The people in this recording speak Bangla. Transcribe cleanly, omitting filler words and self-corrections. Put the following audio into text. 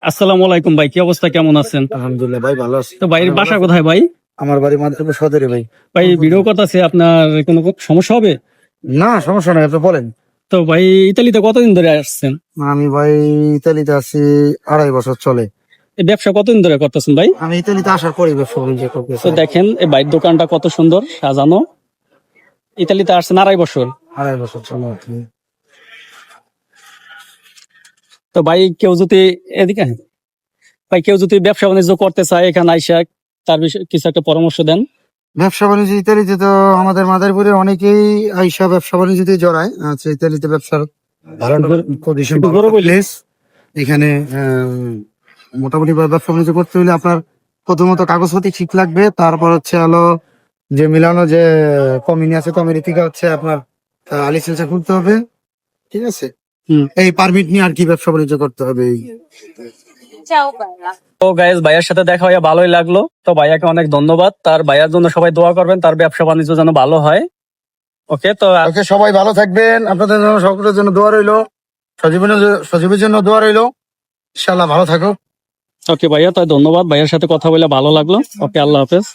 আসসালামু আলাইকুম ভাই, কি অবস্থা, কেমন আছেন? আলহামদুলিল্লাহ ভাই, ভালো আছি। তো ভাইয়ের বাসা কোথায় ভাই? আমার বাড়ি মাধবপুর সদরে ভাই। ভাই ভিডিও করতেছে, আপনার কোনো সমস্যা হবে? না, সমস্যা নাই, আপনি বলেন। তো ভাই ইতালিতে কতদিন ধরে আসছেন? আমি ভাই ইতালিতে আছি 2.5 বছর চলে। এই ব্যবসা কতদিন ধরে করতেছেন ভাই? আমি ইতালিতে আসার পরে ব্যবসা বাণিজ্য করতেছি। তো দেখেন এই ভাইয়ের দোকানটা কত সুন্দর সাজানো। ইতালিতে আসছেন 2.5 বছর। 2.5 বছর চলে আর কি। তো ভাই কেউ যদি এদিকে আসেন। ভাই কেউ যদি ব্যবসা বাণিজ্য করতে চায় এখানে আইসা তার বিষয়ে কিছু একটা পরামর্শ দেন। ব্যবসা বাণিজ্য ইতালিতে তো আমাদের মাদারীপুরে অনেকেই আইসা ব্যবসা বাণিজ্যতে জড়ায়। আচ্ছা, ইতালিতে ব্যবসার ভালো পজিশন, একটু জোরে বলি। প্লেস। এখানে মোটামুটি ব্যবসা বাণিজ্য করতে হলে আপনার প্রথমত কাগজপাতি ঠিক লাগবে, তারপর হচ্ছে হলো যে মিলানো যে কমিউনি আছে, কমিউনি থেকে হচ্ছে আপনার লাইসেন্স খুলতে হবে, ঠিক আছে। এই পারমিট নিয়ে আর কি ব্যবসা বাণিজ্য করতে হবে এই। তো গাইস, ভাইয়ার সাথে দেখা হয়ে ভালোই লাগলো। তো ভাইয়াকে অনেক ধন্যবাদ। তার ভাইয়ার জন্য সবাই দোয়া করবেন, তার ব্যবসা বাণিজ্য যেন ভালো হয়। ওকে, তো ওকে, সবাই ভালো থাকবেন, আপনাদের জন্য সকলের জন্য দোয়া রইলো, সজীবের জন্য দোয়া রইলো। ইনশাআল্লাহ ভালো থাকো। ওকে ভাইয়া, তাই ধন্যবাদ। ভাইয়ার সাথে কথা বলে ভালো লাগলো। ওকে, আল্লাহ হাফেজ।